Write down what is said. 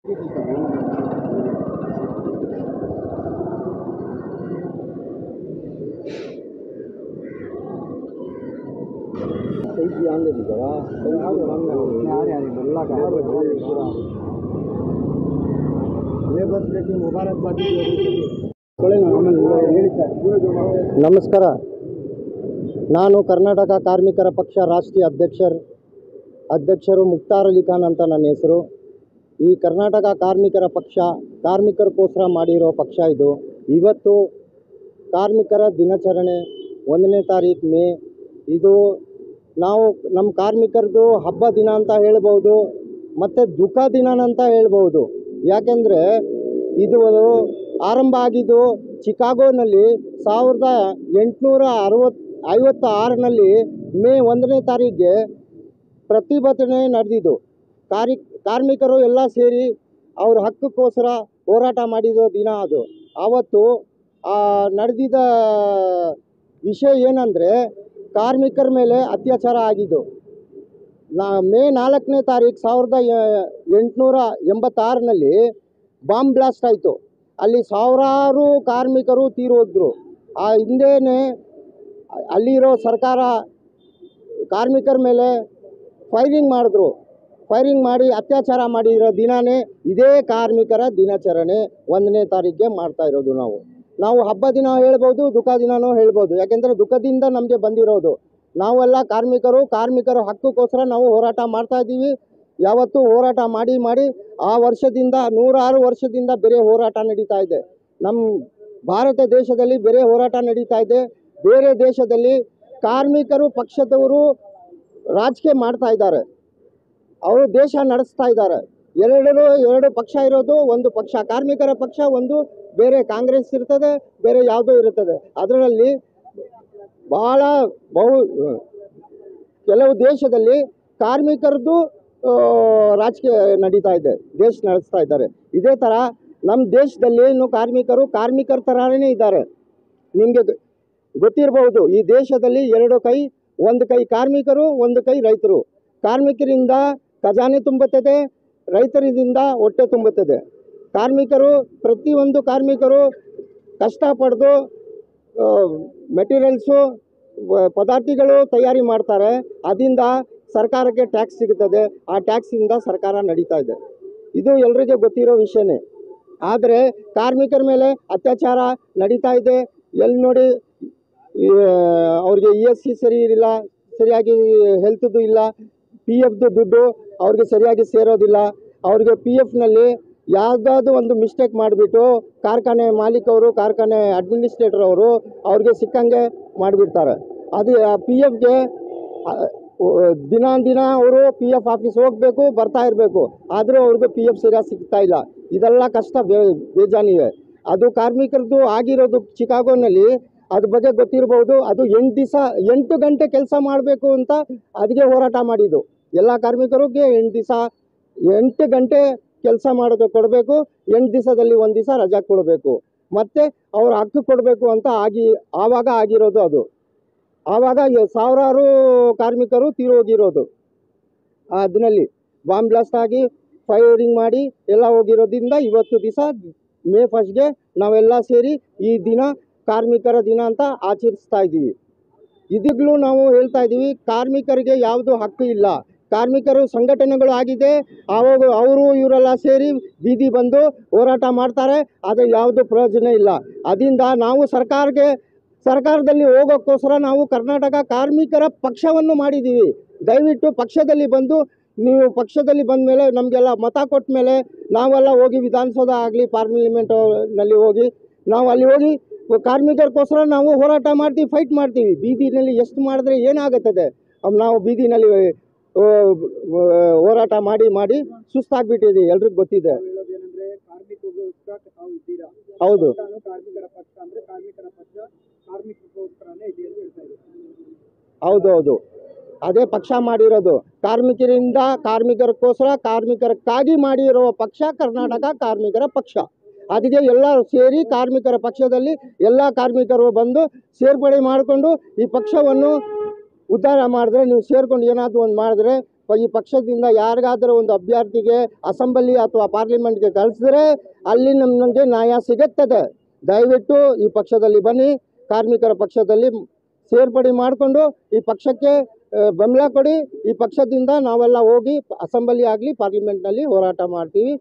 ನಮಸ್ಕಾರ. ನಾನು ಕರ್ನಾಟಕ ಕಾರ್ಮಿಕರ ಪಕ್ಷ ರಾಷ್ಟ್ರೀಯ ಅಧ್ಯಕ್ಷರು ಮುಕ್ತಾರ್ ಅಲಿ ಖಾನ್ ಅಂತ ನನ್ನ ಹೆಸರು. ಈ ಕರ್ನಾಟಕ ಕಾರ್ಮಿಕರ ಪಕ್ಷ ಕಾರ್ಮಿಕರಿಗೋಸ್ಕರ ಮಾಡಿರೋ ಪಕ್ಷ ಇದು. ಇವತ್ತು ಕಾರ್ಮಿಕರ ದಿನಾಚರಣೆ 1ನೇ ತಾರೀಕು ಮೇ. ಇದು ನಾವು ನಮ್ಮ ಕಾರ್ಮಿಕರದು ಹಬ್ಬ ದಿನ ಅಂತ ಹೇಳ್ಬೋದು, ಮತ್ತು ದುಃಖ ದಿನ ಅಂತ ಹೇಳ್ಬೋದು. ಯಾಕೆಂದರೆ ಇದು ಆರಂಭ ಆಗಿದ್ದು ಚಿಕಾಗೋನಲ್ಲಿ 1856ರಲ್ಲಿ ಮೇ 1ನೇ ತಾರೀಕಿಗೆ ಪ್ರತಿಭಟನೆ ನಡೆದಿದ್ದು. ಕಾರ್ಮಿಕರು ಎಲ್ಲ ಸೇರಿ ಅವ್ರ ಹಕ್ಕಕ್ಕೋಸ್ಕರ ಹೋರಾಟ ಮಾಡಿದ ದಿನ ಅದು. ಆವತ್ತು ನಡೆದಿದ್ದ ವಿಷಯ ಏನಂದರೆ ಕಾರ್ಮಿಕರ ಮೇಲೆ ಅತ್ಯಾಚಾರ ಆಗಿದ್ದು. ಮೇ 4ನೇ ತಾರೀಕು 1886ರಲ್ಲಿ ಬಾಂಬ್ ಬ್ಲಾಸ್ಟ್ ಆಯಿತು. ಅಲ್ಲಿ ಸಾವಿರಾರು ಕಾರ್ಮಿಕರು ತೀರೋದ್ರು. ಆ ಹಿಂದೆಯೇ ಅಲ್ಲಿರೋ ಸರ್ಕಾರ ಕಾರ್ಮಿಕರ ಮೇಲೆ ಫೈರಿಂಗ್ ಮಾಡಿ ಅತ್ಯಾಚಾರ ಮಾಡಿರೋ ದಿನವೇ ಇದೇ ಕಾರ್ಮಿಕರ ದಿನಾಚರಣೆ 1ನೇ ತಾರೀಕಿಗೆ ಮಾಡ್ತಾ ಇರೋದು. ನಾವು ಹಬ್ಬ ದಿನ ಹೇಳ್ಬೋದು, ದುಃಖ ದಿನವೂ ಹೇಳ್ಬೋದು. ಯಾಕೆಂದರೆ ದುಃಖದಿಂದ ನಮಗೆ ಬಂದಿರೋದು. ನಾವೆಲ್ಲ ಕಾರ್ಮಿಕರ ಹಕ್ಕಕ್ಕೋಸ್ಕರ ನಾವು ಹೋರಾಟ ಮಾಡ್ತಾಯಿದ್ದೀವಿ. ಯಾವತ್ತೂ ಹೋರಾಟ ಮಾಡಿ ಆ ವರ್ಷದಿಂದ 106 ವರ್ಷದಿಂದ ಬೇರೆ ಹೋರಾಟ ನಡೀತಾ ಇದೆ. ನಮ್ಮ ಭಾರತ ದೇಶದಲ್ಲಿ ಬೇರೆ ಹೋರಾಟ ನಡೀತಾ ಇದೆ. ಬೇರೆ ದೇಶದಲ್ಲಿ ಕಾರ್ಮಿಕರು ಪಕ್ಷದವರು ರಾಜಕೀಯ ಮಾಡ್ತಾ ಇದ್ದಾರೆ, ಅವರು ದೇಶ ನಡೆಸ್ತಾ ಇದ್ದಾರೆ. ಎರಡು ಪಕ್ಷ ಇರೋದು. ಒಂದು ಪಕ್ಷ ಕಾರ್ಮಿಕರ ಪಕ್ಷ, ಒಂದು ಬೇರೆ ಕಾಂಗ್ರೆಸ್ ಇರ್ತದೆ, ಬೇರೆ ಯಾವುದೋ ಇರುತ್ತದೆ. ಅದರಲ್ಲಿ ಕೆಲವು ದೇಶದಲ್ಲಿ ಕಾರ್ಮಿಕರದ್ದು ರಾಜಕೀಯ ನಡೀತಾ ಇದೆ, ದೇಶ ನಡೆಸ್ತಾ ಇದ್ದಾರೆ. ಇದೇ ಥರ ನಮ್ಮ ದೇಶದಲ್ಲಿ ಕಾರ್ಮಿಕರ ಥರನೇ ಇದ್ದಾರೆ. ನಿಮಗೆ ಗೊತ್ತಿರಬಹುದು, ಈ ದೇಶದಲ್ಲಿ ಎರಡು ಕೈ, ಒಂದು ಕೈ ಕಾರ್ಮಿಕರು, ಒಂದು ಕೈ ರೈತರು. ಕಾರ್ಮಿಕರಿಂದ ಖಜಾನೆ ತುಂಬುತ್ತದೆ, ರೈತರಿಂದ ಹೊಟ್ಟೆ ತುಂಬುತ್ತದೆ. ಪ್ರತಿಯೊಂದು ಕಾರ್ಮಿಕರು ಕಷ್ಟಪಟ್ಟು ಮೆಟೀರಿಯಲ್ಸು ಪದಾರ್ಥಗಳು ತಯಾರಿ ಮಾಡ್ತಾರೆ. ಅದರಿಂದ ಸರ್ಕಾರಕ್ಕೆ ಟ್ಯಾಕ್ಸ್ ಸಿಗುತ್ತದೆ. ಆ ಟ್ಯಾಕ್ಸಿಂದ ಸರ್ಕಾರ ನಡೀತಾ ಇದೆ. ಇದು ಎಲ್ರಿಗೂ ಗೊತ್ತಿರೋ ವಿಷಯನೇ. ಆದರೆ ಕಾರ್ಮಿಕರ ಮೇಲೆ ಅತ್ಯಾಚಾರ ನಡೀತಾ ಇದೆ. ಎಲ್ಲಿ ನೋಡಿ ಅವ್ರಿಗೆ ESC ಸರಿ ಇಲ್ಲ, ಸರಿಯಾಗಿ ಹೆಲ್ತ್ದು ಇಲ್ಲ, PFದು ದುಡ್ಡು ಅವ್ರಿಗೆ ಸರಿಯಾಗಿ ಸೇರೋದಿಲ್ಲ. ಅವ್ರಿಗೆ PFನಲ್ಲಿ ಯಾವುದಾದ್ರು ಒಂದು ಮಿಸ್ಟೇಕ್ ಮಾಡಿಬಿಟ್ಟು ಕಾರ್ಖಾನೆ ಮಾಲೀಕವರು, ಕಾರ್ಖಾನೆ ಅಡ್ಮಿನಿಸ್ಟ್ರೇಟರ್ ಅವರು ಅವ್ರಿಗೆ ಸಿಕ್ಕಂಗೆ ಮಾಡಿಬಿಡ್ತಾರೆ. ಅದು PFಗೆ ದಿನ ಅವರು PF ಆಫೀಸ್ ಹೋಗಬೇಕು, ಬರ್ತಾ ಇರಬೇಕು. ಆದರೂ ಅವ್ರಿಗೆ PF ಸರಿಯಾಗಿ ಸಿಗ್ತಾ ಇಲ್ಲ. ಇದೆಲ್ಲ ಕಷ್ಟ ಬೇಜಾನಿವೆ. ಅದು ಕಾರ್ಮಿಕರದ್ದು ಆಗಿರೋದು ಚಿಕಾಗೋನಲ್ಲಿ. ಅದ್ರ ಬಗ್ಗೆ ಗೊತ್ತಿರ್ಬೋದು. ಅದು 8 ಗಂಟೆ ಕೆಲಸ ಮಾಡಬೇಕು ಅಂತ ಅದಕ್ಕೆ ಹೋರಾಟ ಮಾಡಿದ್ದು. ಎಲ್ಲ ಕಾರ್ಮಿಕರಿಗೆ 8 ಗಂಟೆ ಕೆಲಸ ಕೊಡಬೇಕು, 8 ದಿವಸದಲ್ಲಿ 1 ದಿವಸ ರಜಾ ಕೊಡಬೇಕು, ಮತ್ತು ಅವ್ರ ಹಕ್ಕು ಕೊಡಬೇಕು ಅಂತ ಆವಾಗ ಆಗಿರೋದು ಅದು. ಆವಾಗ ಸಾವಿರಾರು ಕಾರ್ಮಿಕರು ತೀರೋಗಿರೋದು. ಅದರಲ್ಲಿ ಬಾಂಬ್ ಬ್ಲಾಸ್ಟ್ ಆಗಿ ಫೈರಿಂಗ್ ಮಾಡಿ ಎಲ್ಲ ಹೋಗಿರೋದ್ರಿಂದ ಇವತ್ತು ದಿವಸ ಮೇ 1ಗೆ ನಾವೆಲ್ಲ ಸೇರಿ ಈ ದಿನ ಕಾರ್ಮಿಕರ ದಿನ ಅಂತ ಆಚರಿಸ್ತಾ ಇದ್ದೀವಿ. ಇದಿಗ್ಲೂ ನಾವು ಹೇಳ್ತಾ ಇದ್ದೀವಿ, ಕಾರ್ಮಿಕರಿಗೆ ಯಾವುದು ಹಕ್ಕು ಇಲ್ಲ. ಕಾರ್ಮಿಕರು ಸಂಘಟನೆಗಳು ಆಗಿದೆ, ಅವರು ಇವರೆಲ್ಲ ಸೇರಿ ಬೀದಿ ಬಂದು ಹೋರಾಟ ಮಾಡ್ತಾರೆ. ಆದರೆ ಯಾವುದು ಪ್ರಯೋಜನ ಇಲ್ಲ. ಅದರಿಂದ ನಾವು ಸರ್ಕಾರದಲ್ಲಿ ಹೋಗೋಕ್ಕೋಸ್ಕರ ನಾವು ಕರ್ನಾಟಕ ಕಾರ್ಮಿಕರ ಪಕ್ಷವನ್ನು ಮಾಡಿದ್ದೀವಿ. ದಯವಿಟ್ಟು ಪಕ್ಷದಲ್ಲಿ ಬಂದು, ನೀವು ಪಕ್ಷದಲ್ಲಿ ಬಂದ ಮೇಲೆ ನಮಗೆಲ್ಲ ಮತ ಕೊಟ್ಟ ಮೇಲೆ ನಾವೆಲ್ಲ ಹೋಗಿ ವಿಧಾನಸೌಧ ಆಗಲಿ ಪಾರ್ಲಿಮೆಂಟ್ನಲ್ಲಿ ಹೋಗಿ ನಾವು ಅಲ್ಲಿ ಹೋಗಿ ಕಾರ್ಮಿಕರಿಗೋಸ್ಕರ ನಾವು ಹೋರಾಟ ಮಾಡ್ತೀವಿ, ಫೈಟ್ ಮಾಡ್ತೀವಿ. ಬೀದಿನಲ್ಲಿ ಎಷ್ಟು ಮಾಡಿದ್ರೆ ಏನಾಗುತ್ತದೆ? ನಾವು ಬೀದಿನಲ್ಲಿ ಹೋರಾಟ ಮಾಡಿ ಸುಸ್ತಾಗ್ಬಿಟ್ಟಿದೆ, ಎಲ್ರಿಗೂ ಗೊತ್ತಿದೆ. ಹೌದು, ಹೌದು, ಅದೇ ಪಕ್ಷ ಮಾಡಿರೋದು. ಕಾರ್ಮಿಕರಿಗೋಸ್ಕರ, ಕಾರ್ಮಿಕರಿಗಾಗಿ ಮಾಡಿರೋ ಪಕ್ಷ ಕರ್ನಾಟಕ ಕಾರ್ಮಿಕರ ಪಕ್ಷ. ಅದಕ್ಕೆ ಎಲ್ಲರೂ ಸೇರಿ ಕಾರ್ಮಿಕರ ಪಕ್ಷದಲ್ಲಿ ಎಲ್ಲ ಕಾರ್ಮಿಕರು ಬಂದು ಸೇರ್ಪಡೆ ಮಾಡಿಕೊಂಡು ಈ ಪಕ್ಷವನ್ನು ಉದ್ಧಾರ ಮಾಡಿದ್ರೆ, ನೀವು ಸೇರ್ಕೊಂಡು ಏನಾದರೂ ಒಂದು ಮಾಡಿದ್ರೆ ಈ ಪಕ್ಷದಿಂದ ಯಾರಿಗಾದರೂ ಒಂದು ಅಭ್ಯರ್ಥಿಗೆ ಅಸೆಂಬ್ಲಿ ಅಥವಾ ಪಾರ್ಲಿಮೆಂಟ್ಗೆ ಕಳಿಸಿದ್ರೆ ಅಲ್ಲಿ ನಮಗೆ ನ್ಯಾಯ ಸಿಗುತ್ತದೆ. ದಯವಿಟ್ಟು ಈ ಪಕ್ಷದಲ್ಲಿ ಬನ್ನಿ, ಕಾರ್ಮಿಕರ ಪಕ್ಷದಲ್ಲಿ ಸೇರ್ಪಡೆ ಮಾಡಿಕೊಂಡು ಈ ಪಕ್ಷಕ್ಕೆ ಬೆಂಬಲ ಕೊಡಿ. ಈ ಪಕ್ಷದಿಂದ ನಾವೆಲ್ಲ ಹೋಗಿ ಅಸೆಂಬ್ಲಿ ಆಗಲಿ ಪಾರ್ಲಿಮೆಂಟ್ನಲ್ಲಿ ಹೋರಾಟ ಮಾಡ್ತೀವಿ.